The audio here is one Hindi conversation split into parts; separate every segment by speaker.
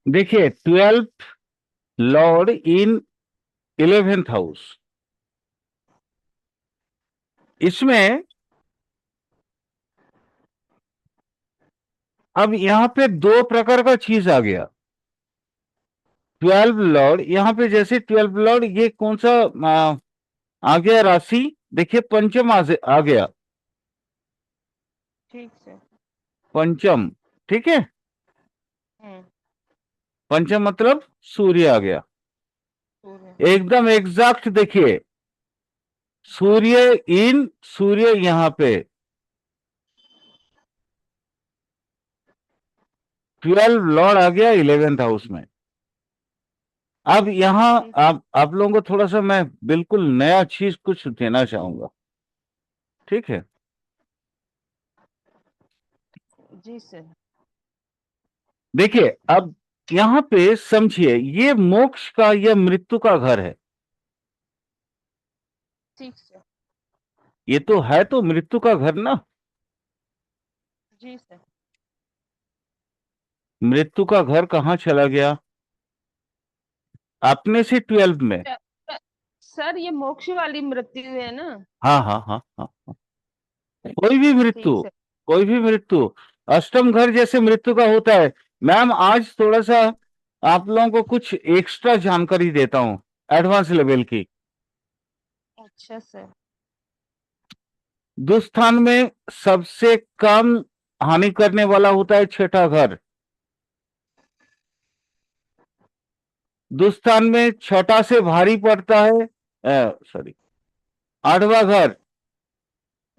Speaker 1: देखिए, 12th लॉर्ड इन 11th हाउस, इसमें अब यहां पे दो प्रकार का चीज आ गया। 12 लॉर्ड, यहां पे जैसे 12 लॉर्ड, ये कौन सा आ गया राशि? देखिए, पंचम आ गया।
Speaker 2: ठीक से।
Speaker 1: पंचम, ठीक है।
Speaker 2: हम्म।
Speaker 1: पंचम मतलब सूर्य आ गया।
Speaker 2: सूर्य।
Speaker 1: एकदम एग्जैक्ट देखिए, सूर्य इन सूर्य यहां पे 12 लॉर्ड आ गया 11th हाउस में। अब यहां
Speaker 2: ठीक।
Speaker 1: आप लोगों को थोड़ा सा मैं बिल्कुल नया चीज कुछ देना चाहूंगा, ठीक है।
Speaker 2: जी सर।
Speaker 1: देखिए, अब यहां पे समझिए, ये मोक्ष का या मृत्यु का घर है।
Speaker 2: ठीक सर।
Speaker 1: ये तो है तो मृत्यु का घर ना।
Speaker 2: जी सर।
Speaker 1: मृत्यु का घर कहां चला गया? अपने से 12 में।
Speaker 2: सर, सर, ये मोक्ष वाली मृत्यु है ना?
Speaker 1: हाँ हाँ हाँ हाँ हाँ। कोई भी मृत्यु,
Speaker 2: ठीक सर।
Speaker 1: कोई भी मृत्यु, अष्टम घर जैसे मृत्यु का होता है। मैम, आज थोड़ा सा आप लोगों को कुछ एक्स्ट्रा जानकारी देता हूं, एडवांस लेवल की।
Speaker 2: अच्छा सर।
Speaker 1: दुस्थान में सबसे कम हानि करने वाला होता है छठा घर। दुस्थान में छठा से भारी पड़ता है, सॉरी, आठवां घर।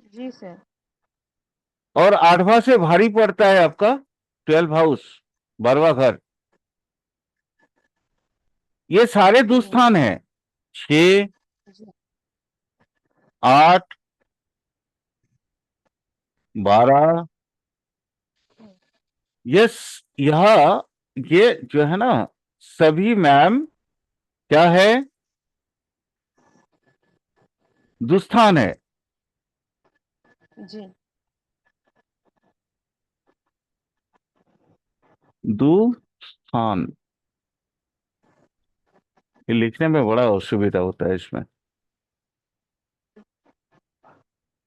Speaker 2: जी सर।
Speaker 1: और आठवां से भारी पड़ता है आपका 12 हाउस, 12वां घर। ये सारे
Speaker 2: जी।
Speaker 1: दुस्थान हैं। 6,
Speaker 2: जी।
Speaker 1: 8, 12। यस, यह ये जो है ना, सभी मैम क्या है? दुस्थान है।
Speaker 2: जी।
Speaker 1: दुस्थान, ये लिखने में बड़ा असुविधा होता है इसमें।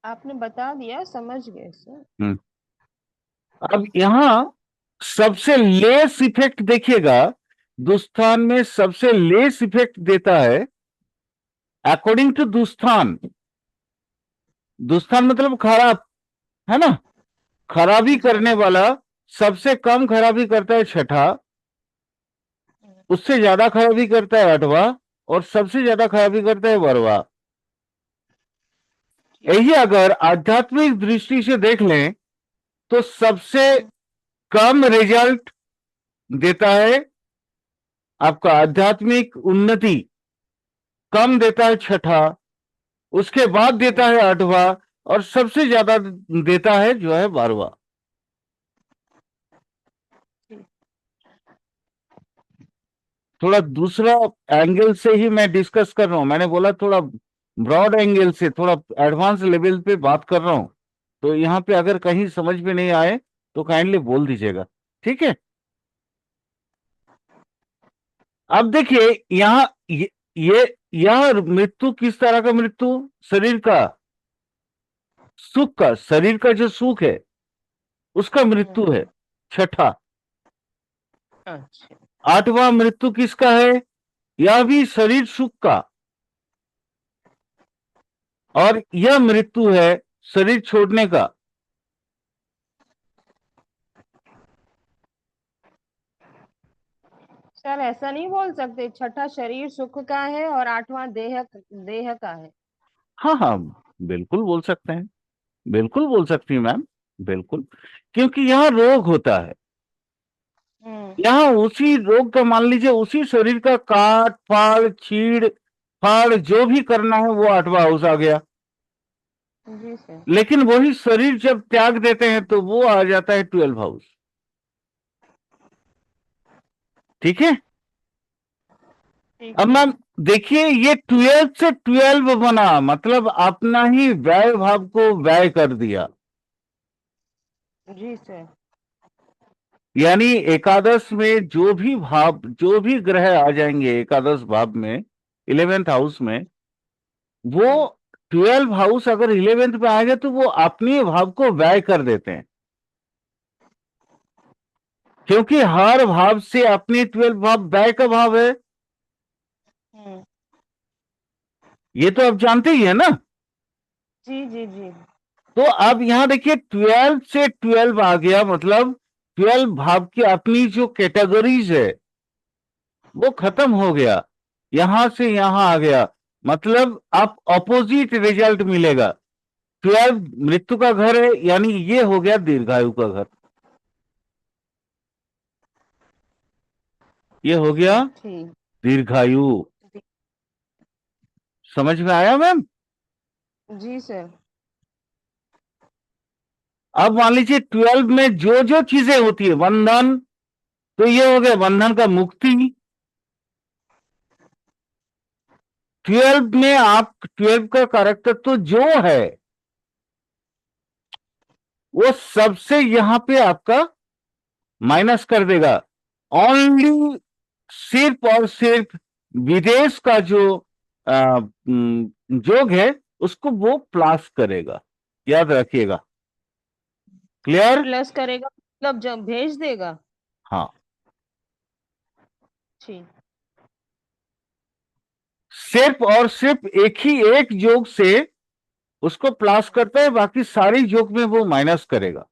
Speaker 2: आपने बता दिया, समझ गए सर।
Speaker 1: हम्म। अब यहां सबसे लेस इफेक्ट देखिएगा, दुस्थान में सबसे लेस इफेक्ट देता है अकॉर्डिंग टू दुस्थान। दुस्थान मतलब खराब, है ना। खराबी
Speaker 2: जी।
Speaker 1: करने वाला सबसे कम खराबी करता है छठा, उससे ज्यादा खराबी करता है आठवां, और सबसे ज्यादा खराबी करता है 12वां।
Speaker 2: ठीक।
Speaker 1: यही अगर आध्यात्मिक दृष्टि से देख लें तो सबसे
Speaker 2: हम्म।
Speaker 1: कम रिजल्ट देता है आपका आध्यात्मिक उन्नति, कम देता है छठा, उसके बाद देता
Speaker 2: जी।
Speaker 1: है आठवां, और सबसे ज्यादा देता है जो है 12वां।
Speaker 2: ठीक।
Speaker 1: थोड़ा दूसरा एंगल से ही मैं डिस्कस कर रहा हूं, मैंने बोला थोड़ा ब्रॉड एंगल से, थोड़ा एडवांस लेवल पे बात कर रहा हूं। तो यहां पे अगर कहीं समझ में नहीं आए तो काइंडली बोल दीजिएगा, ठीक है। अब देखिए, यहां ये यह मृत्यु किस तरह का मृत्यु? शरीर का सुख का, शरीर का जो सुख है उसका मृत्यु है,
Speaker 2: हम्म।
Speaker 1: छठा।
Speaker 2: अच्छा।
Speaker 1: आठवां मृत्यु किसका है? यह भी शरीर सुख का, और यह मृत्यु है शरीर छोड़ने का।
Speaker 2: सर, ऐसा नहीं बोल सकते, छठा शरीर सुख का है और आठवां देह देह का है?
Speaker 1: हाँ हाँ, बिल्कुल बोल सकते हैं, बिल्कुल बोल सकती हैं मैम, बिल्कुल। क्योंकि यहाँ रोग होता है,
Speaker 2: हम्म।
Speaker 1: यहाँ उसी रोग का मान लीजिए, उसी शरीर का काट फाड़ चीड़ फाड़ जो भी करना है वो 8वां हाउस आ गया।
Speaker 2: जी सर।
Speaker 1: लेकिन वही शरीर जब त्याग देते हैं तो वो आ जाता है 12 हाउस, ठीक है।
Speaker 2: ठीक
Speaker 1: अब
Speaker 2: सर।
Speaker 1: मैम देखिए, ये 12 से 12 बना, मतलब अपना ही व्यय भाव को व्यय कर दिया।
Speaker 2: जी सर।
Speaker 1: यानी एकादश में जो भी भाव, जो भी ग्रह आ जाएंगे एकादश भाव में, 11th हाउस में, वो 12 हाउस अगर 11th में आएंगे तो वो अपने भाव को व्यय कर देते हैं, क्योंकि हर भाव से अपनी 12 भाव व्यय का भाव है।
Speaker 2: हम्म।
Speaker 1: ये तो आप जानते ही है ना।
Speaker 2: जी जी जी।
Speaker 1: तो अब यहां देखिए 12 से 12 आ गया, मतलब 12 भाव की अपनी जो कैटेगरीज है वो खत्म हो गया, यहां से यहां आ गया, मतलब आप ऑपोजिट रिजल्ट मिलेगा। 12 मृत्यु का घर है, यानी ये हो गया दीर्घायु का घर, ये हो गया
Speaker 2: ठीक।
Speaker 1: दीर्घायु। समझ में आया मैम?
Speaker 2: जी सर।
Speaker 1: अब मान लीजिए 12 में जो जो चीजें होती है, बंधन, तो ये हो गया बंधन का मुक्ति। 12 में आप 12 का कैरेक्टर तो जो है वो सबसे यहां पे आपका माइनस कर देगा। ओनली सिर्फ और सिर्फ विदेश का जो जोग है उसको वो प्लस करेगा, याद रखिएगा। क्लियर?
Speaker 2: प्लस करेगा मतलब जब भेज देगा।
Speaker 1: हाँ,
Speaker 2: ठीक।
Speaker 1: सिर्फ और सिर्फ एक ही एक जोग से उसको प्लस करता है, बाकी सारी जोग में वो माइनस करेगा।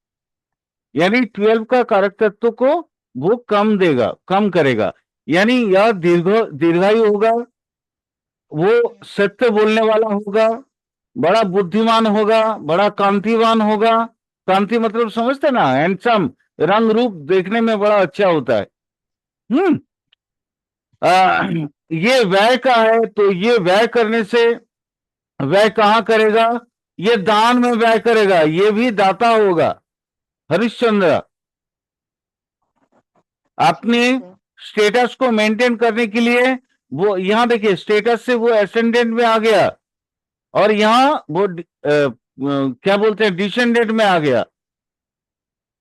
Speaker 1: यानी 12 का कारक तत्व को वो कम देगा, कम करेगा। यानी यह दीर्घायु होगा, वो सत्य बोलने वाला होगा, बड़ा बुद्धिमान होगा, बड़ा कांतिवान होगा। कांति मतलब समझते ना, हैंडसम, रंग रूप देखने में बड़ा अच्छा होता है। हम्म। ये व्यय का है, तो ये व्यय करने से, व्यय कहाँ करेगा? ये दान में व्यय करेगा, ये भी दाता होगा। हरिश्चंद्र अपने
Speaker 2: ठीक सर।
Speaker 1: स्टेटस को मेंटेन करने के लिए, वो यहां देखिए स्टेटस से वो एसेंडेंट में आ गया, और यहां वो क्या बोलते हैं, डिसेंडेंट में आ गया।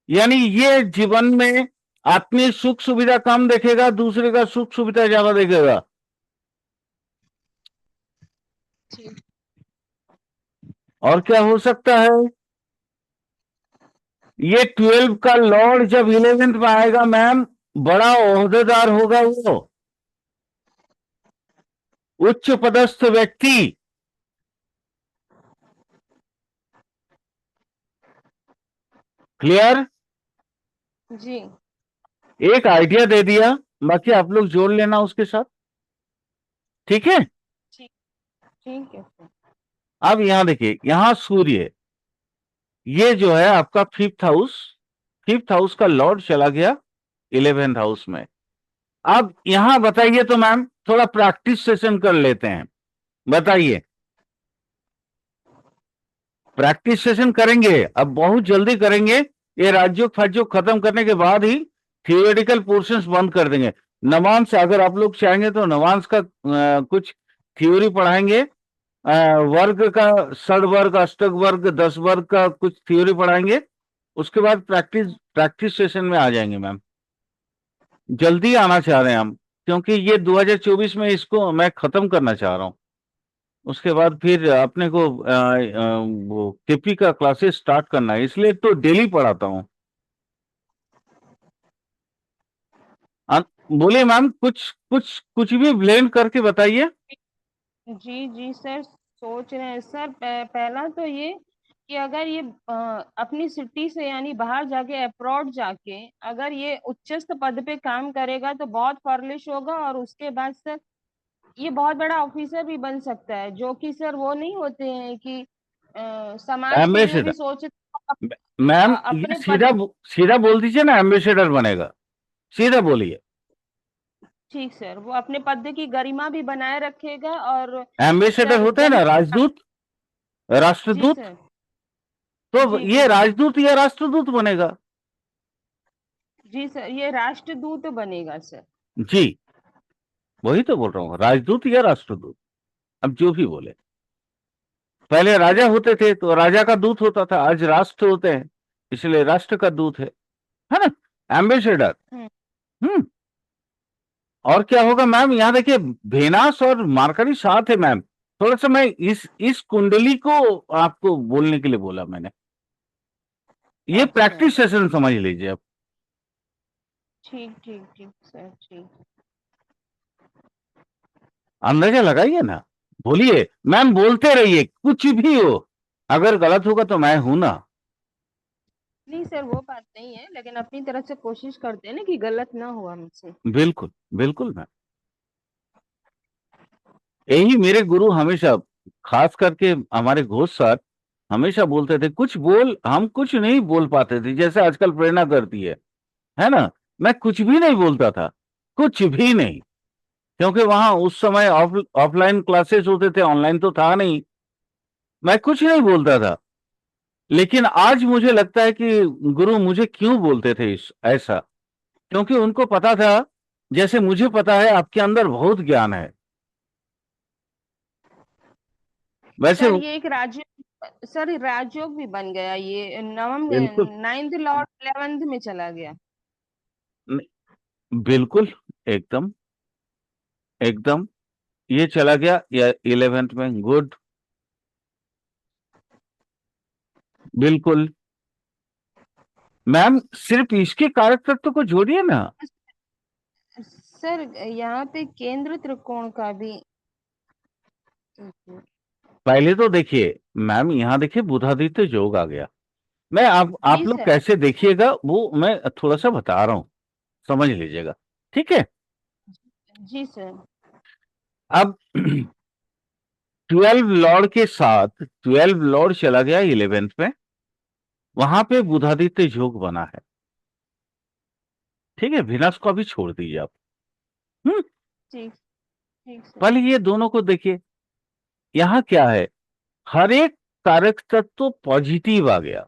Speaker 1: यानी ये जीवन में अपनी सुख सुविधा कम देखेगा, दूसरे का सुख सुविधा ज्यादा देखेगा।
Speaker 2: ठीक।
Speaker 1: और क्या हो सकता है? ये 12 का लॉर्ड जब 11th में आएगा मैम, बड़ा ओहदेदार होगा वो, उच्च पदस्थ व्यक्ति। क्लियर?
Speaker 2: जी।
Speaker 1: एक आइडिया दे दिया, बाकी आप लोग जोड़ लेना उसके साथ, ठीक है?
Speaker 2: ठीक। ठीक है सर।
Speaker 1: अब यहां देखिए, यहां सूर्य, ये जो है आपका 5th हाउस, 5th हाउस का लॉर्ड चला गया 11th हाउस में। अब यहां बताइए तो मैम, थोड़ा प्रैक्टिस सेशन कर लेते हैं, बताइए। प्रैक्टिस सेशन करेंगे, अब बहुत जल्दी करेंगे। ये राज्यों फाज्यों खत्म करने के बाद ही थियोरेटिकल पोर्शंस बंद कर देंगे। नवांश, अगर आप लोग चाहेंगे तो नवांश का कुछ थ्योरी पढ़ाएंगे, वर्ग का, षड वर्ग, अष्टक वर्ग, 10 वर्ग का कुछ थ्योरी पढ़ाएंगे। उसके बाद प्रैक्टिस प्रैक्टिस सेशन में आ जाएंगे मैम। जल्दी आना चाह रहे हैं हम, क्योंकि ये 2024 में इसको मैं खत्म करना चाह रहा हूँ। उसके बाद फिर अपने को वो केपी का क्लासेस स्टार्ट करना है, इसलिए तो डेली पढ़ाता हूँ। अ- बोलिए मैम, कुछ कुछ कुछ भी ब्लेंड करके बताइए।
Speaker 2: जी जी सर, सोच रहे हैं सर, पहला तो ये कि अगर ये अपनी सिटी से यानी बाहर जाके अब्रॉड जाके अगर ये उच्चस्थ पद पे काम करेगा तो बहुत फर्लिश होगा, और उसके बाद सर ये बहुत बड़ा ऑफिसर भी बन सकता है, जो कि सर वो नहीं होते हैं कि समाज के लिए भी
Speaker 1: एम्बेसडर,
Speaker 2: सोचते
Speaker 1: मैम ये
Speaker 2: अपने पद।
Speaker 1: सीधा सीधा बोल दीजिए ना, एम्बेसडर बनेगा, सीधा बोलिए।
Speaker 2: ठीक सर, वो अपने पद की गरिमा भी बनाए रखेगा, और
Speaker 1: एम्बेसडर
Speaker 2: सर
Speaker 1: होते हैं
Speaker 2: जन।
Speaker 1: ना, राजदूत,
Speaker 2: जी
Speaker 1: राष्ट्रदूत।
Speaker 2: सर।
Speaker 1: तो
Speaker 2: जी
Speaker 1: ये
Speaker 2: जी जी।
Speaker 1: राजदूत या राष्ट्रदूत बनेगा।
Speaker 2: जी सर, ये राष्ट्रदूत बनेगा सर।
Speaker 1: जी, वही तो बोल रहा हूँ, राजदूत या राष्ट्रदूत, अब जो भी बोले। पहले राजा होते थे तो राजा का दूत होता था, आज राष्ट्र होते हैं, इसलिए राष्ट्र का दूत है ना। एम्बेसडर।
Speaker 2: हम्म।
Speaker 1: हम्म। और क्या होगा मैम, यहाँ देखिए भेनास और मार्करी साथ है मैम। थोड़ा सा मैं इस कुंडली को आपको बोलने के लिए बोला मैंने। ये
Speaker 2: अच्छा।
Speaker 1: प्रैक्टिस सेशन समझ लीजिए आप।
Speaker 2: ठीक ठीक ठीक सर, ठीक।
Speaker 1: अंदाजा लगाइए ना, बोलिए मैम, बोलते रहिए कुछ भी हो। अगर गलत होगा तो मैं हूं ना।
Speaker 2: नहीं सर, वो बात नहीं है, लेकिन अपनी तरफ से कोशिश करते हैं ना कि गलत ना हो हमसे।
Speaker 1: बिल्कुल बिल्कुल मैम। यही मेरे गुरु हमेशा, खास करके हमारे घोष सर, हमेशा बोलते थे कुछ बोल, हम कुछ नहीं बोल पाते थे जैसे आजकल प्रेरणा करती है ना। मैं कुछ भी नहीं बोलता था, कुछ भी नहीं। क्योंकि वहां उस समय ऑफलाइन क्लासेस होते थे, ऑनलाइन तो था नहीं। मैं कुछ नहीं बोलता था। लेकिन आज मुझे लगता है कि गुरु मुझे क्यों बोलते थे ऐसा। क्योंकि उनको पता था, जैसे मुझे पता है आपके अंदर बहुत ज्ञान है। वैसे
Speaker 2: सर ये एक राजयोग, सर राजयोग भी बन गया, ये नवम,
Speaker 1: बिल्कुल।
Speaker 2: नाइन्थ लॉर्ड 11th में चला गया।
Speaker 1: बिल्कुल। एकदम एकदम। ये चला गया या 11th में, गुड। बिल्कुल। मैम सिर्फ इसके कारक तत्व को जोड़िए ना।
Speaker 2: सर यहाँ पे केंद्र त्रिकोण का भी।
Speaker 1: पहले तो देखिए मैम, यहाँ देखिए बुधादित्य योग आ गया। मैं आप
Speaker 2: जी
Speaker 1: लोग
Speaker 2: सर।
Speaker 1: कैसे देखिएगा वो मैं थोड़ा सा बता रहा हूं, समझ लीजिएगा। ठीक है।
Speaker 2: जी सर।
Speaker 1: अब 12 लॉर्ड के साथ 12 लॉर्ड चला गया 11th में। वहां पे बुधादित्य योग बना है। ठीक है, विनाश को अभी छोड़ दीजिए आप। हम्म।
Speaker 2: ठीक। ठीक सर।
Speaker 1: पहले ये दोनों को देखिए। यहाँ क्या है, हर एक कारक तत्व पॉजिटिव आ गया।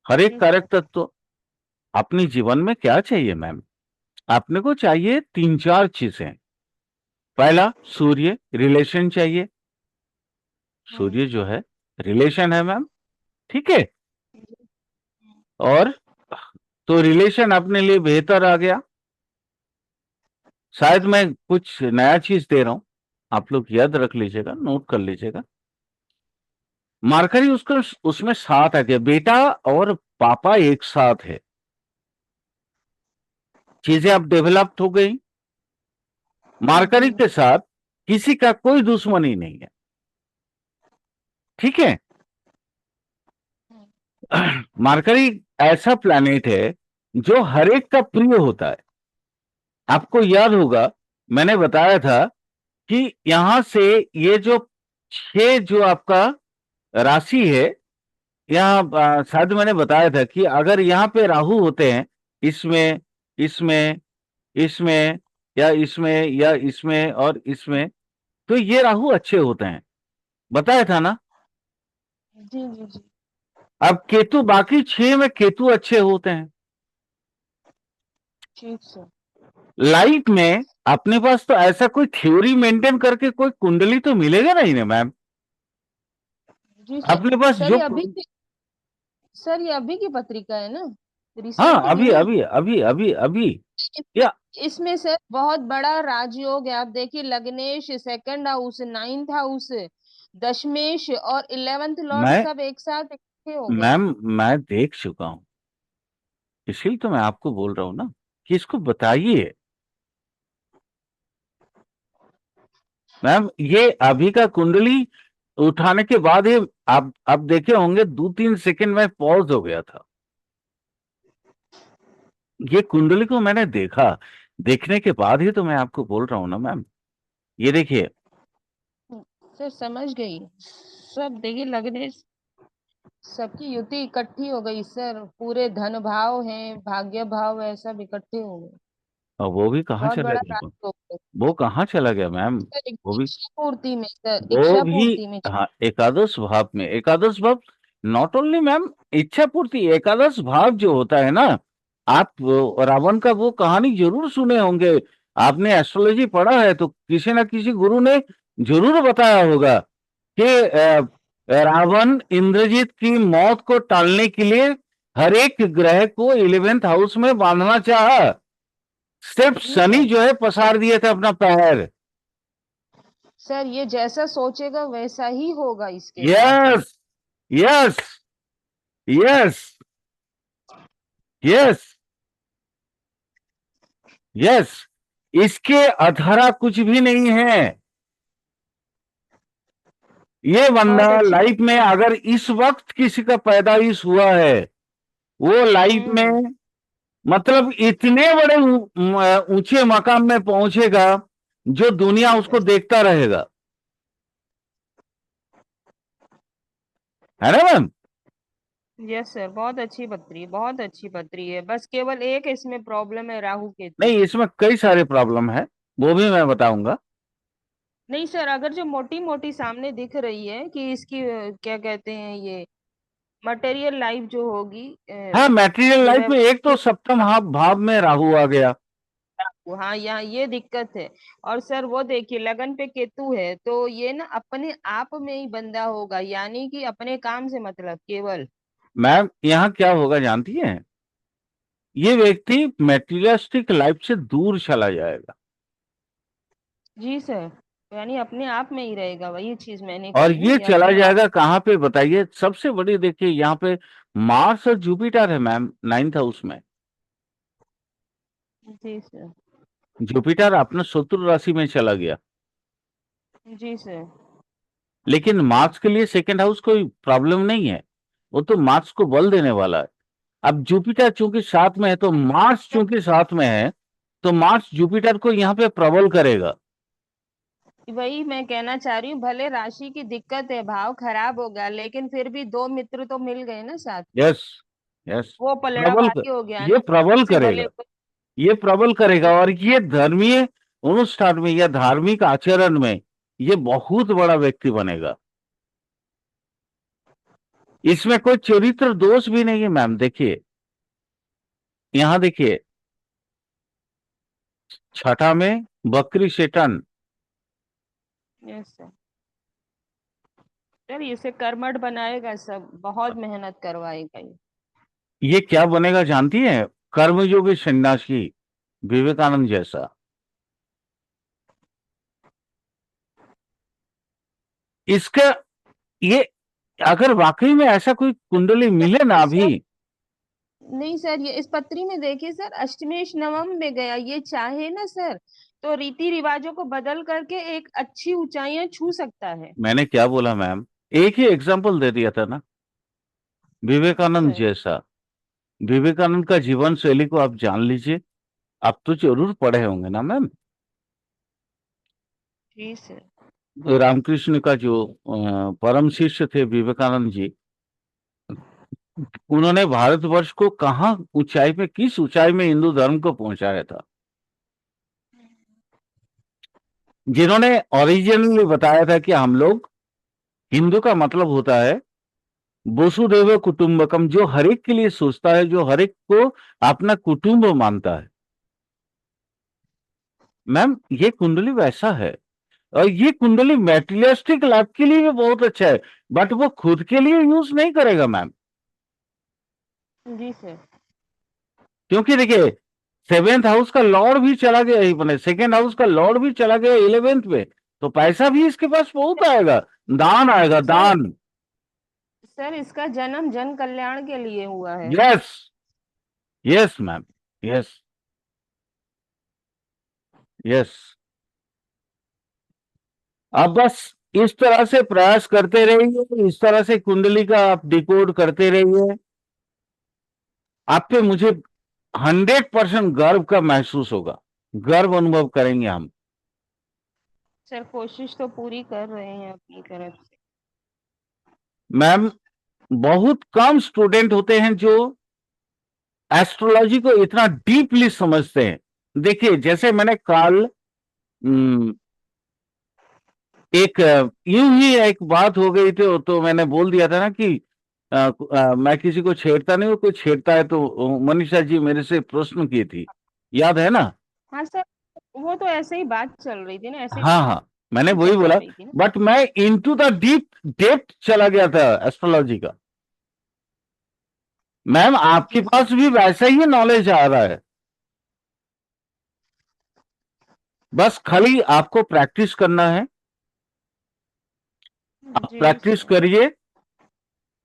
Speaker 1: हर एक
Speaker 2: जी सर।
Speaker 1: कारक तत्व अपने जीवन में क्या चाहिए मैम, अपने को चाहिए तीन चार चीजें। पहला, सूर्य रिलेशन चाहिए।
Speaker 2: हम्म।
Speaker 1: सूर्य जो है रिलेशन है मैम। ठीक है।
Speaker 2: हम्म।
Speaker 1: और तो रिलेशन अपने लिए बेहतर आ गया। शायद मैं कुछ नया चीज दे रहा हूं, आप लोग याद रख लीजिएगा, नोट कर लीजिएगा। मार्करी उसका उसमें साथ आ गया, बेटा और पापा एक साथ है। चीजें अब डेवलप्ड हो गई।
Speaker 2: जी।
Speaker 1: मार्करी के साथ किसी का कोई दुश्मनी नहीं है। ठीक है। मार्करी ऐसा प्लैनेट है जो हर एक का प्रिय होता है। आपको याद होगा, मैंने बताया था कि यहां से ये जो छह जो आपका राशि है, यहाँ शायद मैंने बताया था कि अगर यहाँ पे राहु होते हैं, इसमें, इसमें, इसमें, या इसमें, या इसमें और इसमें, तो ये राहु अच्छे होते हैं, बताया था ना।
Speaker 2: जी जी जी।
Speaker 1: अब केतु, बाकी छह में केतु अच्छे होते हैं।
Speaker 2: ठीक सर।
Speaker 1: लाइफ में अपने पास तो ऐसा कोई थ्योरी मेंटेन करके कोई कुंडली तो मिलेगा नहीं ना मैम।
Speaker 2: जी सर।
Speaker 1: अपने पास
Speaker 2: सर
Speaker 1: जो,
Speaker 2: ये अभी की, सर ये अभी की पत्रिका है ना,
Speaker 1: हाँ,
Speaker 2: रिसेंट में
Speaker 1: अभी
Speaker 2: है।
Speaker 1: अभी अभी अभी अभी।
Speaker 2: इसमें
Speaker 1: या
Speaker 2: इसमें सर बहुत बड़ा राजयोग है। आप देखिए, लग्नेश सेकंड हाउस, नाइन्थ हाउस, दशमेश और 11th लॉर्ड
Speaker 1: मैं
Speaker 2: सब एक साथ इकट्ठे हो गए।
Speaker 1: मैम, मैं देख चुका हूं, इसीलिए तो मैं आपको बोल रहा हूं ना कि इसको बताइए। मैम ये अभी का कुंडली उठाने के बाद ही आप देखे होंगे 2-3 सेकंड में पॉज हो गया था। ये कुंडली को मैंने देखा, देखने के बाद ही तो मैं आपको बोल रहा हूं ना मैम। ये देखिए।
Speaker 2: सर समझ गई। सब देखिए, लग्नेश सबकी युति इकट्ठी हो गई सर, पूरे धन भाव हैं, भाग्य भाव है, सब इकट्ठे हो गए।
Speaker 1: और वो भी कहाँ
Speaker 2: बहुत
Speaker 1: चला
Speaker 2: बड़ा
Speaker 1: गया,
Speaker 2: राजयोग है।
Speaker 1: वो कहाँ चला गया मैम।
Speaker 2: सर
Speaker 1: वो भी,
Speaker 2: इच्छा पूर्ति में, सर
Speaker 1: वो
Speaker 2: इच्छा
Speaker 1: भी,
Speaker 2: पूर्ति में।
Speaker 1: हाँ, एकादश भाव में। एकादश भाव नॉट ओनली मैम इच्छा पूर्ति, एकादश भाव जो होता है ना, आप रावण का वो कहानी जरूर सुने होंगे। आपने एस्ट्रोलॉजी पढ़ा है तो किसी ना किसी गुरु ने जरूर बताया होगा कि रावण इंद्रजीत की मौत को टालने के लिए हर एक ग्रह को 11th हाउस में बांधना चाहा, सिर्फ
Speaker 2: जी
Speaker 1: शनि
Speaker 2: सर।
Speaker 1: जो है पसार दिए थे अपना पैर।
Speaker 2: सर ये जैसा सोचेगा वैसा ही होगा इसके साथ में।
Speaker 1: Yes, yes, yes, yes, yes, इसके अधरा कुछ भी नहीं है। ये बंदा
Speaker 2: बहुत अच्छी बात।
Speaker 1: लाइफ में अगर इस वक्त किसी का पैदाइश हुआ है, वो लाइफ
Speaker 2: हम्म।
Speaker 1: में मतलब इतने बड़े ऊंचे मकाम में पहुंचेगा जो दुनिया उसको
Speaker 2: यस।
Speaker 1: देखता रहेगा। है ना मैम?
Speaker 2: यस सर, बहुत अच्छी पत्री है, बहुत अच्छी पत्री है। बस केवल एक इसमें प्रॉब्लम है, राहु केतु।
Speaker 1: नहीं, इसमें कई सारे प्रॉब्लम है, वो भी मैं बताऊंगा।
Speaker 2: नहीं सर, अगर जो मोटी मोटी सामने दिख रही है कि इसकी क्या कहते हैं ये, मटेरियल लाइफ जो होगी,
Speaker 1: हाँ, मैटेरियल
Speaker 2: ये
Speaker 1: लाइफ में एक तो
Speaker 2: व्यवहार।
Speaker 1: सप्तम भाव भाव में राहु आ गया।
Speaker 2: हाँ, यहाँ ये दिक्कत है। और सर वो देखिए लगन पे केतु है, तो ये ना अपने आप में ही बंधा होगा, यानी कि अपने काम से मतलब केवल।
Speaker 1: मैम यहाँ क्या होगा जानती हैं? ये व्यक्ति मेटीरियलिस्टिक लाइफ से दूर चला जाएगा।
Speaker 2: जी सर। यानी अपने आप में ही रहेगा, वही चीज मैंने
Speaker 1: और
Speaker 2: कही ना,
Speaker 1: ये
Speaker 2: ये
Speaker 1: चला
Speaker 2: अपने आप।
Speaker 1: जाएगा कहाँ पे बताइए? सबसे बड़ी देखिए यहाँ पे मार्स और जुपिटर है मैम 9th हाउस में।
Speaker 2: जी सर।
Speaker 1: जुपिटर अपना शत्रु राशि में चला गया,
Speaker 2: जी सर।
Speaker 1: लेकिन मार्स के लिए सेकंड हाउस कोई प्रॉब्लम नहीं है, वो तो मार्स को बल देने वाला है। अब जुपिटर चूंकि साथ में है, तो मार्स चूंकि साथ में है, तो मार्स जुपिटर को यहाँ पे प्रबल करेगा।
Speaker 2: वही मैं कहना चाह रही हूँ, भले राशि की दिक्कत है, भाव खराब हो गया, लेकिन फिर भी दो मित्र तो मिल गए ना साथ में।
Speaker 1: यस, यस,
Speaker 2: वो पलड़ा
Speaker 1: प्रबल कर,
Speaker 2: भारी हो गया
Speaker 1: ये
Speaker 2: ना,
Speaker 1: प्रबल
Speaker 2: से भले
Speaker 1: करेगा, ये प्रबल करेगा। और ये धर्मीय अनुष्ठान में या धार्मिक आचरण में ये बहुत बड़ा व्यक्ति बनेगा। इसमें कोई चरित्र दोष भी नहीं है मैम। देखिए यहां देखिए, छठा में बकरी शेटन।
Speaker 2: Yes sir. सर इसे कर्मठ बनाएगा, सब बहुत मेहनत करवाएगा ये।
Speaker 1: ये क्या बनेगा जानती है? कर्मयोगी सन्यासी, विवेकानंद जैसा। इसका ये अगर वाकई में ऐसा कोई कुंडली मिले ना
Speaker 2: सर
Speaker 1: अभी।
Speaker 2: नहीं सर, ये इस पत्री में देखिए सर, अष्टमेश नवम में गया, ये चाहे ना सर तो रीति रिवाजों को बदल करके एक अच्छी ऊंचाइयां छू सकता है।
Speaker 1: मैंने क्या बोला मैम? एक ही एग्जाम्पल दे दिया था ना,
Speaker 2: जी
Speaker 1: विवेकानंद
Speaker 2: सर।
Speaker 1: जैसा। विवेकानंद का जीवन शैली को आप जान लीजिए। आप तो जरूर पढ़े होंगे ना मैम।
Speaker 2: जी सर।
Speaker 1: रामकृष्ण का जो परम शिष्य थे विवेकानंद जी, उन्होंने भारतवर्ष को कहाँ ऊंचाई पे, किस ऊंचाई में हिंदू धर्म को पहुंचाया था। जिन्होंने ओरिजिनली बताया था कि हम लोग, हिंदू का मतलब होता है वसुधैव कुटुंबकम, जो हर एक के लिए सोचता है, जो हर एक को अपना कुटुंब मानता है। मैम ये कुंडली वैसा है। और ये कुंडली मेटेरियलिस्टिक लाइफ के लिए भी बहुत अच्छा है, बट वो खुद के लिए यूज नहीं करेगा मैम।
Speaker 2: जी सर।
Speaker 1: क्योंकि देखिए, 7th हाउस का लॉर्ड भी चला गया ही बने, सेकेंड हाउस का लॉर्ड भी चला गया 11th में, तो पैसा भी इसके पास बहुत आएगा, दान आएगा,
Speaker 2: सर
Speaker 1: दान।
Speaker 2: सर इसका जन्म जन कल्याण के लिए हुआ है।
Speaker 1: Yes, yes ma'am, yes, yes. आप बस इस तरह से प्रयास करते रहिए, इस तरह से कुंडली का आप डिकोड करते रहिए। आप पे मुझे 100% गर्व का महसूस होगा, गर्व अनुभव करेंगे हम।
Speaker 2: सर कोशिश तो पूरी कर रहे हैं अपनी तरफ से।
Speaker 1: मैम बहुत कम स्टूडेंट होते हैं जो एस्ट्रोलॉजी को इतना डीपली समझते हैं। देखिए जैसे मैंने कल एक यूं ही एक बात हो गई थी, तो मैंने बोल दिया था ना कि मैं किसी को छेड़ता नहीं हूं, कोई छेड़ता है तो मनीषा जी मेरे से प्रश्न की थी, याद है ना?
Speaker 2: हाँ सर, वो तो ऐसे ही बात चल रही थी ना, ऐसे
Speaker 1: हाँ हाँ, मैंने
Speaker 2: ही
Speaker 1: वही
Speaker 2: चर्चा
Speaker 1: बोला।
Speaker 2: रही थी ना।
Speaker 1: बट मैं इनटू द डीप डेप्थ चला गया था एस्ट्रोलॉजी का। मैम आपके
Speaker 2: जी सर।
Speaker 1: पास भी वैसा ही नॉलेज आ रहा है, बस खाली आपको प्रैक्टिस करना है। आप
Speaker 2: जी
Speaker 1: प्रैक्टिस
Speaker 2: सर।
Speaker 1: करिए,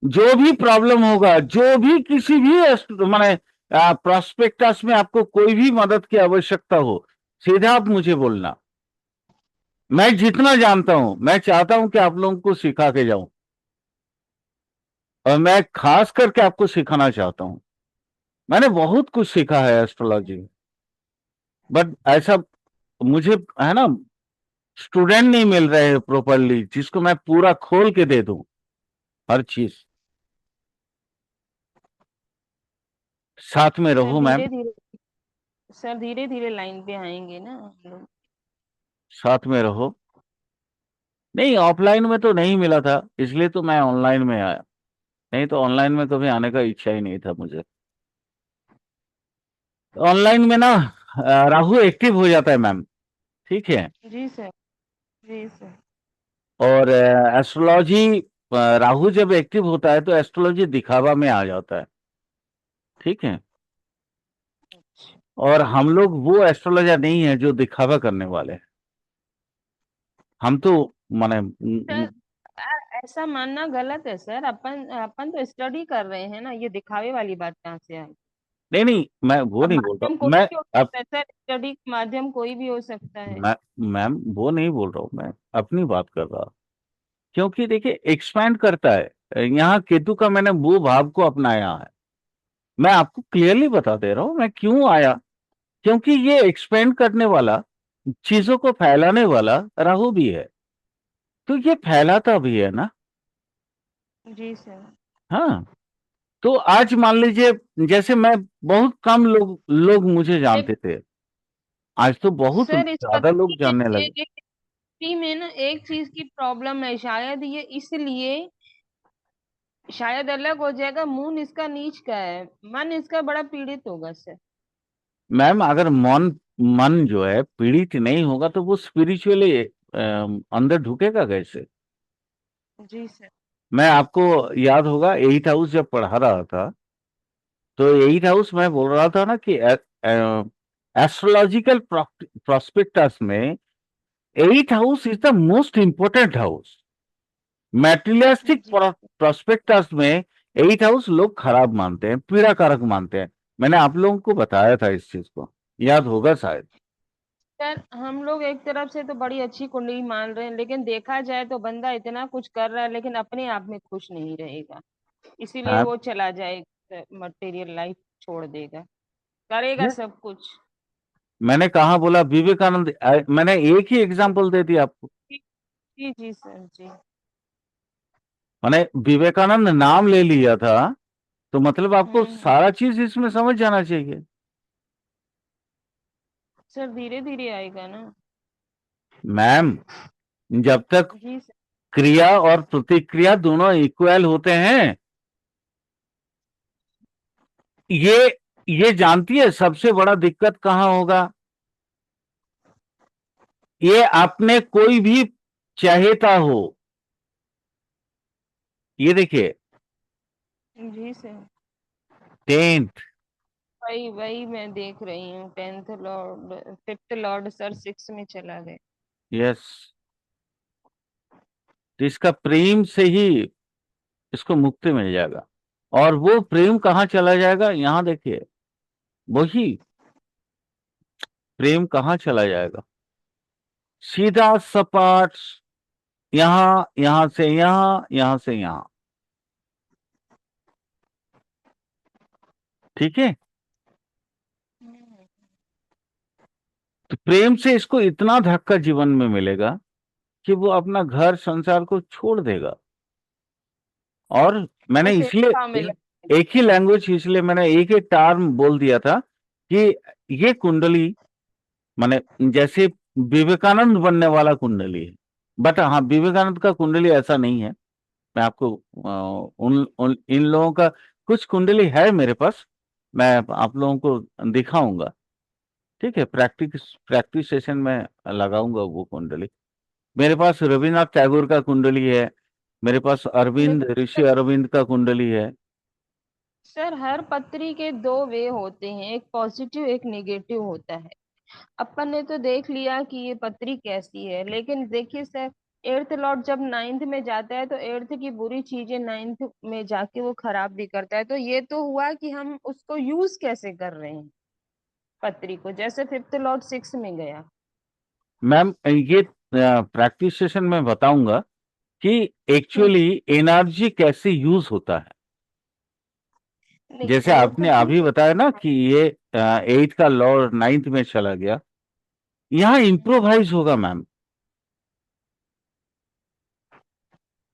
Speaker 1: जो भी प्रॉब्लम होगा, जो भी किसी भी माने प्रोस्पेक्टस में आपको कोई भी मदद की आवश्यकता हो, सीधा आप मुझे बोलना। मैं जितना जानता हूं, मैं चाहता हूं कि आप लोगों को सिखा के जाऊं, और मैं खास करके आपको सिखाना चाहता हूं। मैंने बहुत कुछ सीखा है एस्ट्रोलॉजी में, बट ऐसा मुझे, है ना, स्टूडेंट नहीं मिल रहे हैं प्रॉपरली जिसको मैं पूरा खोल के दे दूं हर चीज। साथ में
Speaker 2: सर
Speaker 1: रहो मैम,
Speaker 2: धीरे धीरे, सर धीरे धीरे लाइन पे आएंगे ना हम लोग।
Speaker 1: साथ में रहो। नहीं, ऑफलाइन में तो नहीं मिला था, इसलिए तो मैं ऑनलाइन में आया, नहीं तो ऑनलाइन में कभी आने का इच्छा ही नहीं था मुझे। ऑनलाइन में ना राहु एक्टिव हो जाता है मैम, ठीक है।
Speaker 2: जी सर। जी सर।
Speaker 1: और एस्ट्रोलॉजी, राहु जब एक्टिव होता है तो एस्ट्रोलॉजी दिखावा में आ जाता है, ठीक है।
Speaker 2: अच्छा।
Speaker 1: और हम लोग वो एस्ट्रोलॉजर नहीं है जो दिखावा करने वाले हैं। हम तो माने
Speaker 2: सर ऐसा मानना गलत है सर, अपन अपन तो स्टडी कर रहे हैं ना, ये दिखावे वाली बात कहाँ से आई?
Speaker 1: नहीं नहीं, मैं वो
Speaker 2: अब
Speaker 1: नहीं बोल
Speaker 2: माध्यम
Speaker 1: रहा
Speaker 2: कोई
Speaker 1: मैं।
Speaker 2: भी हो
Speaker 1: अब
Speaker 2: सकता है सर, स्टडी का माध्यम कोई भी हो सकता है।
Speaker 1: मैं मैम वो नहीं बोल रहा हूँ, मैं अपनी बात कर रहा। क्योंकि देखिए एक्सपैंड करता है, यहाँ केतु का मैंने वो भाव को अपनाया है। मैं आपको क्लियरली बता दे रहा हूँ मैं क्यों आया। क्योंकि ये एक्सपेंड करने वाला, चीजों को फैलाने वाला राहु भी है, तो ये फैलाता भी है ना।
Speaker 2: जी सर।
Speaker 1: हाँ, तो आज मान लीजिए, जैसे मैं, बहुत कम लोग मुझे
Speaker 2: एक
Speaker 1: जानते थे, आज तो बहुत
Speaker 2: सर इस
Speaker 1: ज्यादा लोग
Speaker 2: पद्धति में
Speaker 1: जानने लगे।
Speaker 2: एक पद्धति में ना एक चीज की प्रॉब्लम है, शायद ये इसलिए, शायद अलग हो जाएगा, मून इसका नीच का है, मन इसका बड़ा पीड़ित होगा सर।
Speaker 1: मैम अगर मन मन जो है पीड़ित नहीं होगा तो वो स्पिरिचुअली अंदर ढुकेगा कैसे।
Speaker 2: जी सर।
Speaker 1: मैं आपको याद होगा, एट हाउस जब पढ़ा रहा था, तो एट हाउस मैं बोल रहा था ना कि एस्ट्रोलॉजिकल प्रोस्पेक्टस में eighth house is the most important house. Materialistic
Speaker 2: जी
Speaker 1: प्रोस्पेक्टस में एट हाउस लोग खराब मानते हैं, पीड़ा कारक मानते हैं। मैंने आप लोगों को बताया था इस चीज को, याद होगा शायद।
Speaker 2: सर, हम लोग एक तरफ से तो बड़ी अच्छी कुंडली मान रहे हैं, लेकिन देखा जाए तो बंदा इतना कुछ कर रहा है लेकिन अपने आप में खुश नहीं रहेगा, इसीलिए
Speaker 1: हाँ,
Speaker 2: वो चला जाएगा, मटेरियल लाइफ छोड़ देगा, करेगा
Speaker 1: ये
Speaker 2: सब कुछ।
Speaker 1: मैंने कहा बोला विवेकानंद, मैंने एक ही एग्जांपल दे दिया आपको।
Speaker 2: जी जी जी सर जी।
Speaker 1: मैंने विवेकानंद नाम ले लिया था, तो मतलब आपको
Speaker 2: हम्म।
Speaker 1: सारा चीज इसमें समझ जाना चाहिए।
Speaker 2: सर धीरे धीरे आएगा ना।
Speaker 1: मैम, जब तक
Speaker 2: जी सर।
Speaker 1: क्रिया और प्रतिक्रिया दोनों इक्वल होते हैं, ये ये जानती है सबसे बड़ा दिक्कत कहां होगा। ये आपने कोई भी चाहेता हो, ये देखिए,
Speaker 2: जी सर।
Speaker 1: 10th।
Speaker 2: वही वही मैं देख रही हूँ, tenth Lord, fifth Lord sir six में चला गया।
Speaker 1: यस, तो इसका प्रेम से ही इसको मुक्ति मिल जाएगा। और वो प्रेम कहाँ चला जाएगा, यहां देखिए, वही प्रेम कहाँ चला जाएगा, सीधा सपाट, यहां, यहां से यहां, यहां से यहां, ठीक है।
Speaker 2: हम्म।
Speaker 1: तो प्रेम से इसको इतना धक्का जीवन में मिलेगा कि वो अपना घर संसार को छोड़ देगा। और
Speaker 2: वो
Speaker 1: मैंने इसलिए
Speaker 2: सेवा में लगे।
Speaker 1: एक ही लैंग्वेज, इसलिए मैंने एक ही टर्म बोल दिया था कि ये कुंडली, माने जैसे विवेकानंद बनने वाला कुंडली है। बट हाँ, विवेकानंद का कुंडली ऐसा नहीं है। मैं आपको इन लोगों का कुछ कुंडली है मेरे पास, मैं आप लोगों को दिखाऊंगा, ठीक है। प्रैक्टिस प्रैक्टिस सेशन में लगाऊंगा वो कुंडली। मेरे पास रविन्द्रनाथ टैगोर का कुंडली है, मेरे पास अरविंद,
Speaker 2: लेकिन
Speaker 1: ऋषि अरविंद का कुंडली है।
Speaker 2: सर हर पत्री के दो वे होते हैं, एक पॉजिटिव एक नेगेटिव होता है। अपन ने तो देख लिया कि ये पत्री कैसी है, लेकिन देखिए सर, एर्थ लॉर्ड जब नाइन्थ में जाता है तो एर्थ की बुरी चीजें नाइन्थ में जाके वो खराब भी करता है। तो ये तो हुआ कि हम उसको यूज कैसे कर रहे हैं पत्री को, जैसे फिफ्थ लॉर्ड सिक्स में गया।
Speaker 1: मैम ये प्रैक्टिस सेशन में बताऊंगा कि
Speaker 2: ठीक।
Speaker 1: एक्चुअली एनर्जी कैसे यूज होता है।
Speaker 2: नहीं,
Speaker 1: जैसे
Speaker 2: वो तो
Speaker 1: आपने
Speaker 2: ठीक
Speaker 1: अभी
Speaker 2: है।
Speaker 1: बताया ना कि ये एट का लॉर्ड नाइन्थ में चला गया, यहाँ इम्प्रोवाइज होगा मैम,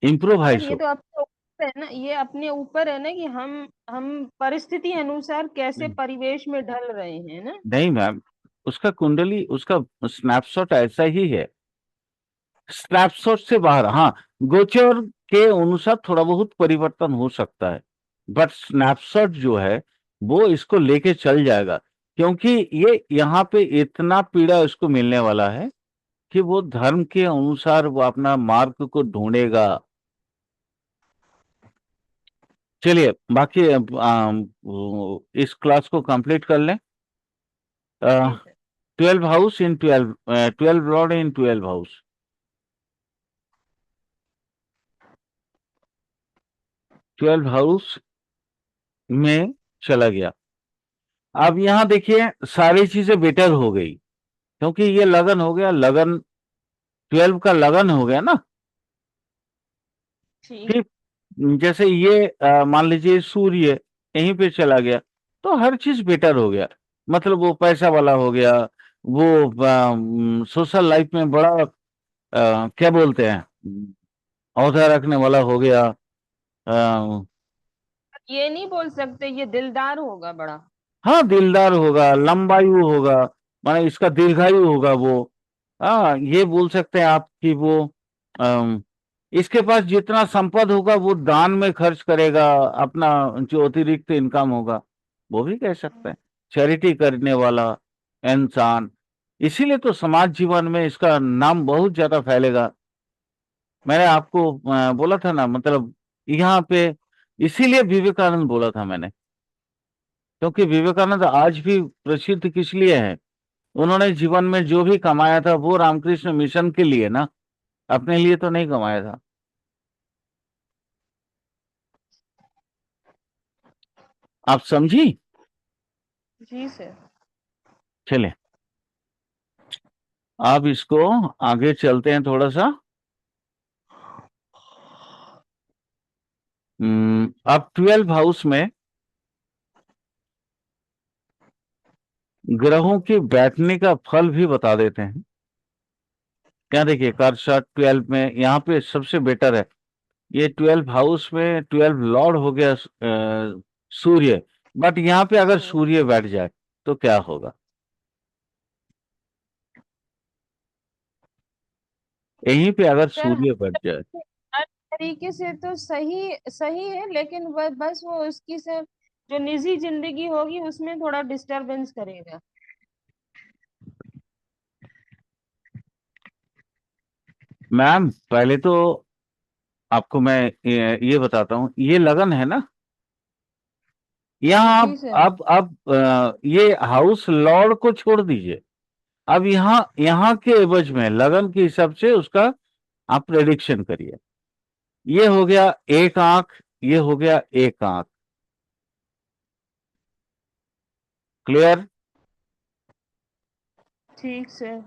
Speaker 2: सर
Speaker 1: इम्प्रोवाइज
Speaker 2: ये
Speaker 1: हो।
Speaker 2: तो अपने ऊपर है ना, ये अपने ऊपर है ना कि हम परिस्थिति अनुसार कैसे परिवेश में ढल रहे हैं ना।
Speaker 1: नहीं मैम, उसका कुंडली, उसका स्नैपशॉट ऐसा ही है, स्नैपशॉट से बाहर, हाँ, गोचर के अनुसार थोड़ा बहुत परिवर्तन हो सकता है, बट स्नैपशॉट जो है वो इसको लेके चल जाएगा, क्योंकि ये यहाँ पे इतना पीड़ा इसको मिलने वाला है कि वो धर्म के अनुसार वो अपना मार्ग को ढूंढेगा। चलिए बाकी इस क्लास को कंप्लीट कर लें।
Speaker 2: जी sir.
Speaker 1: 12 house in 12, 12 lord in 12 house, 12 house में चला गया। अब यहाँ देखिए सारी चीजें बेटर हो गई, क्योंकि ये लगन हो गया, लगन 12 का लगन हो गया ना।
Speaker 2: ठीक।
Speaker 1: ठीक, जैसे ये मान लीजिए सूर्य यहीं पे चला गया, तो हर चीज बेटर हो गया, मतलब वो पैसा वाला हो गया, वो सोशल लाइफ में बड़ा क्या बोलते हैं, औहदा रखने वाला हो गया।
Speaker 2: ये नहीं बोल सकते ये दिलदार होगा बड़ा।
Speaker 1: हाँ, दिलदार होगा, लंबायु होगा, माने इसका दीर्घायु होगा वो। हाँ, ये बोल सकते हैं आप कि वो इसके पास जितना संपद होगा वो दान में खर्च करेगा, अपना जो अतिरिक्त इनकम होगा वो भी कह सकते हैं, चैरिटी करने वाला इंसान। इसीलिए तो समाज जीवन में इसका नाम बहुत ज्यादा फैलेगा। मैंने आपको बोला था ना, मतलब यहाँ पे इसीलिए विवेकानंद बोला था मैंने, क्योंकि विवेकानंद आज भी प्रसिद्ध किस लिए है, उन्होंने जीवन में जो भी कमाया था वो रामकृष्ण मिशन के लिए ना, अपने लिए तो नहीं कमाया था। आप समझी?
Speaker 2: जी सर।
Speaker 1: चले, आप इसको आगे चलते हैं थोड़ा सा। अब 12 हाउस में ग्रहों के बैठने का फल भी बता देते हैं। क्या देखिए, कारशा 12 में यहाँ पे सबसे बेटर है, ये 12 हाउस में 12 लॉर्ड हो गया सूर्य, बट यहाँ पे अगर
Speaker 2: हम्म।
Speaker 1: सूर्य बैठ जाए तो क्या होगा, यहीं पे अगर
Speaker 2: सर
Speaker 1: सूर्य बैठ जाए।
Speaker 2: हर तरीके से तो सही सही है, लेकिन बस वो उसकी सर जो निजी जिंदगी होगी उसमें थोड़ा डिस्टरबेंस करेगा।
Speaker 1: मैम पहले तो आपको मैं ये बताता हूँ, ये लगन है ना, यहाँ
Speaker 2: जी सर।
Speaker 1: अब ये हाउस लॉर्ड को छोड़ दीजिए, अब यहाँ के एवज में लगन के हिसाब से उसका आप प्रेडिक्शन करिए। ये हो गया एक आंख, ये हो गया एक आंख, क्लियर?
Speaker 2: ठीक सर।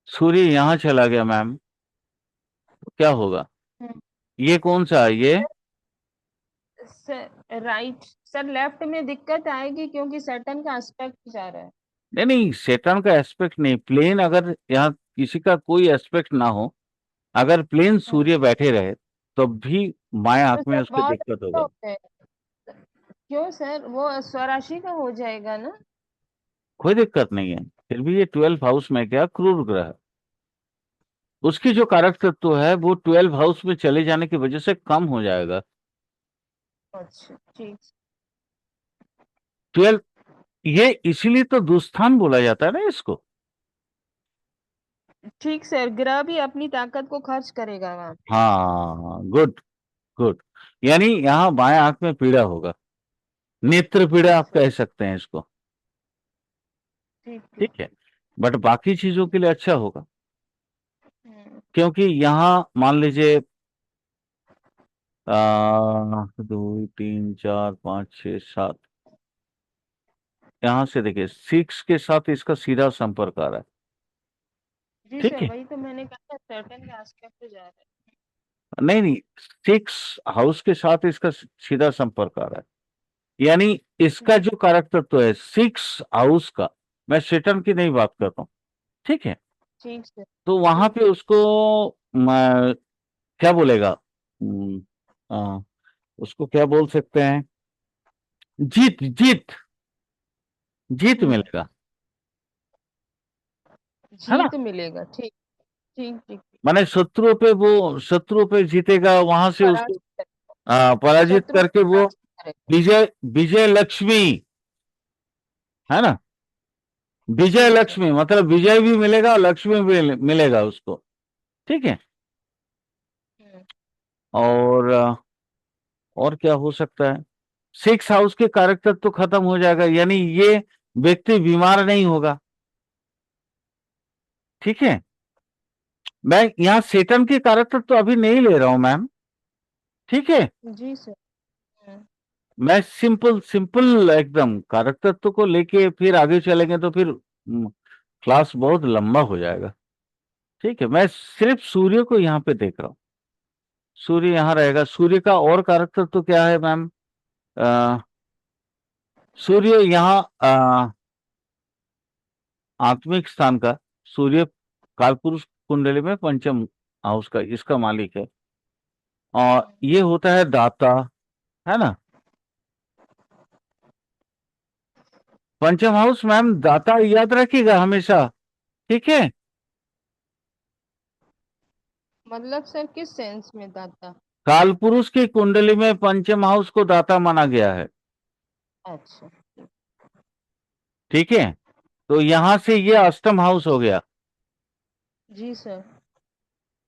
Speaker 1: सूर्य यहाँ चला गया मैम, तो क्या होगा,
Speaker 2: हम्म।
Speaker 1: ये कौन सा है ये?
Speaker 2: सर राइट सर, लेफ्ट में दिक्कत आएगी क्योंकि सैटर्न का एस्पेक्ट जा रहा है।
Speaker 1: नहीं नहीं, सेटर्न का एस्पेक्ट नहीं, प्लेन अगर यहाँ किसी का कोई एस्पेक्ट ना हो, अगर प्लेन
Speaker 2: हम्म।
Speaker 1: सूर्य बैठे रहे तो भी बाएं
Speaker 2: तो
Speaker 1: आंख में
Speaker 2: सर
Speaker 1: उसको
Speaker 2: बहुत
Speaker 1: दिक्कत
Speaker 2: अच्छा
Speaker 1: होगा।
Speaker 2: होता है। क्यों सर, वो स्वराशि का हो जाएगा ना।
Speaker 1: कोई दिक्कत नहीं है, फिर भी ये 12 हाउस में क्या, क्रूर ग्रह, उसकी जो कारक तत्व है वो 12 हाउस में चले जाने की वजह से कम हो जाएगा।
Speaker 2: अच्छा ठीक।
Speaker 1: 12, ये इसीलिए तो दुस्थान बोला जाता है ना इसको।
Speaker 2: ठीक सर, ग्रह भी अपनी ताकत को खर्च करेगा वहां पे।
Speaker 1: हाँ, गुड गुड, यानी यहाँ बाएं आंख में पीड़ा होगा, नेत्र पीड़ा
Speaker 2: ठीक
Speaker 1: आप
Speaker 2: सर।
Speaker 1: कह सकते हैं इसको।
Speaker 2: ठीक ठीक।
Speaker 1: ठीक है, बट बाकी चीजों के लिए अच्छा होगा,
Speaker 2: हम्म।
Speaker 1: क्योंकि यहाँ मान लीजिए 2 3 4 5 6 7, यहाँ से देखिए 6 के साथ इसका सीधा संपर्क आ रहा है।
Speaker 2: जी
Speaker 1: ठीक
Speaker 2: सर,
Speaker 1: है,
Speaker 2: वही तो मैंने कहा सर्टेन एस्पेक्ट पे जा रहा है।
Speaker 1: नहीं नहीं, 6 हाउस के साथ इसका सीधा संपर्क आ रहा है, यानी इसका
Speaker 2: जी।
Speaker 1: जो कारक तत्व है 6 हाउस का, मैं सेटन की नहीं बात कर रहा हूं। ठीक है,
Speaker 2: ठीक सर।
Speaker 1: तो वहां
Speaker 2: ठीक।
Speaker 1: पे उसको क्या बोलेगा, हम्म, आ, उसको क्या बोल सकते हैं, जीत जीत जीत
Speaker 2: हम्म।
Speaker 1: मिलेगा, है ना।
Speaker 2: जीत मिलेगा। ठीक। ठीक ठीक ठीक।
Speaker 1: माने शत्रुओं पे जीतेगा, वहां से उसको
Speaker 2: पराजित करें।
Speaker 1: पराजित
Speaker 2: शत्रु को
Speaker 1: करके वो
Speaker 2: पराजित करेगा।
Speaker 1: विजय विजय लक्ष्मी, है ना। विजय
Speaker 2: जी सर।
Speaker 1: लक्ष्मी मतलब विजय भी मिलेगा और लक्ष्मी भी मिलेगा उसको। ठीक है,
Speaker 2: हम्म।
Speaker 1: और और क्या हो सकता है, 6 हाउस के कैरेक्टर तो खत्म हो जाएगा, यानी ये व्यक्ति बीमार नहीं होगा। ठीक है, मैं यहाँ सेटन के कैरेक्टर तो अभी नहीं ले रहा हूं मैम। ठीक है,
Speaker 2: जी सर। हम्म।
Speaker 1: मैं सिंपल सिंपल एकदम कैरेक्टर तो को लेके फिर आगे चलेंगे तो फिर क्लास बहुत लंबा हो जाएगा। ठीक है, मैं सिर्फ सूर्य को यहाँ पे देख रहा हूँ। सूर्य यहाँ रहेगा, सूर्य का और कैरेक्टर तो क्या है मैम, अ, सूर्य यहाँ आत्मिक स्थान का, सूर्य कालपुरुष कुंडली में पंचम हाउस का इसका मालिक है, और ये होता है दाता, है ना। पंचम हाउस मैम दाता याद रखिएगा हमेशा। ठीक है,
Speaker 2: मतलब सर किस सेंस में दाता?
Speaker 1: कालपुरुष की कुंडली में पंचम हाउस को दाता माना गया है।
Speaker 2: अच्छा।
Speaker 1: ठीक है, तो यहां से ये अष्टम हाउस हो गया,
Speaker 2: जी सर।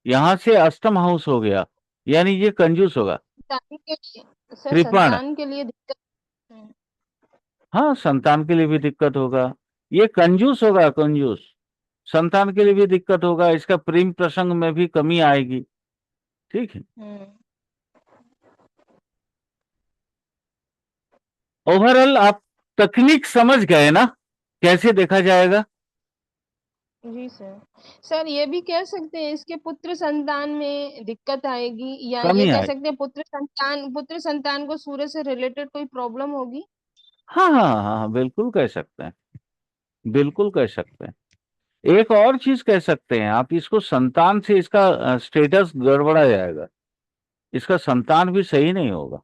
Speaker 1: यहां से अष्टम हाउस हो गया, यानी ये कंजूस होगा।
Speaker 2: संतान के लिए सर,
Speaker 1: कृपण,
Speaker 2: संतान के लिए दिक्कत। हम्म।
Speaker 1: हाँ संतान के लिए भी दिक्कत होगा, ये कंजूस होगा, कंजूस। संतान के लिए भी दिक्कत होगा, इसका प्रेम प्रसंग में भी कमी आएगी। ठीक है,
Speaker 2: हम्म।
Speaker 1: ओवरऑल आप तकनीक समझ गए ना, कैसे देखा जाएगा।
Speaker 2: जी सर। सर ये भी कह सकते हैं इसके पुत्र संतान में दिक्कत आएगी, या ये
Speaker 1: कमी
Speaker 2: कह
Speaker 1: आएगी,
Speaker 2: सकते हैं पुत्र संतान को सूर्य से रिलेटेड कोई प्रॉब्लम होगी।
Speaker 1: हाँ हाँ हाँ हाँ, बिल्कुल कह सकते हैं, बिल्कुल कह सकते हैं। एक और चीज कह सकते हैं आप, इसको संतान से इसका स्टेटस गड़बड़ा जाएगा, इसका संतान भी सही नहीं होगा,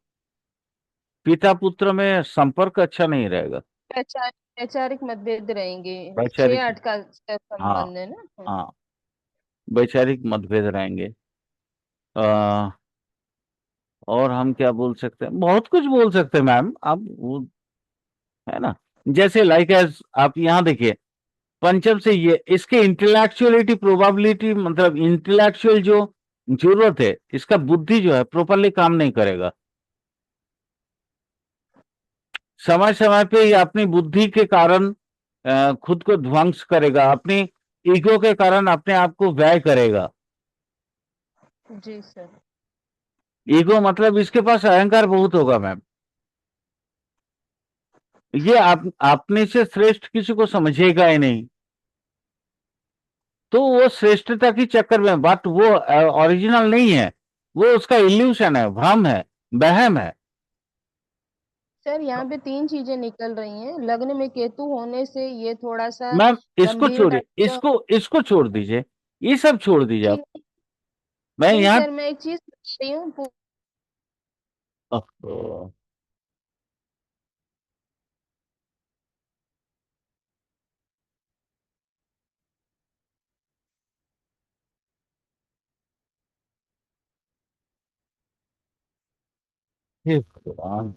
Speaker 1: पिता पुत्र में संपर्क अच्छा नहीं रहेगा।
Speaker 2: वैचारिक वैचारिक मतभेद रहेंगे।
Speaker 1: वैचारिक,
Speaker 2: 6 8 का
Speaker 1: हाँ
Speaker 2: संबंध है ना।
Speaker 1: हाँ, वैचारिक मतभेद रहेंगे। और हम क्या बोल सकते हैं, बहुत कुछ बोल सकते हैं मैम आप है ना। जैसे लाइक एज आप यहाँ देखिए, पंचम से ये इसके इंटेलेक्चुअलिटी प्रोबेबिलिटी, मतलब इंटेलेक्चुअल जो जरूरत है, इसका बुद्धि जो है प्रॉपरली काम नहीं करेगा, समय समय पे ये अपनी बुद्धि के कारण खुद को ध्वंस करेगा, अपनी ईगो के कारण अपने आप को व्यय करेगा।
Speaker 2: जी सर।
Speaker 1: ईगो मतलब इसके पास अहंकार बहुत होगा मैम, ये आप अपने से श्रेष्ठ किसी को समझेगा ही नहीं, तो वो श्रेष्ठता की चक्कर में, बट वो ओरिजिनल नहीं है, वो उसका इल्यूशन है, भ्रम है, वहम है।
Speaker 2: सर यहाँ पे 3 चीजें निकल रही हैं। लग्न में केतु होने से ये थोड़ा सा
Speaker 1: मैम इसको
Speaker 2: गंभीर
Speaker 1: छोड़िए,
Speaker 2: टाइप का।
Speaker 1: इसको छोड़ दीजिए, ये सब छोड़ दीजिए आप।
Speaker 2: ठीक।
Speaker 1: मैं
Speaker 2: नहीं
Speaker 1: यहाँ
Speaker 2: सर, मैं एक चीज बता रही हूँ।
Speaker 1: हे भगवान।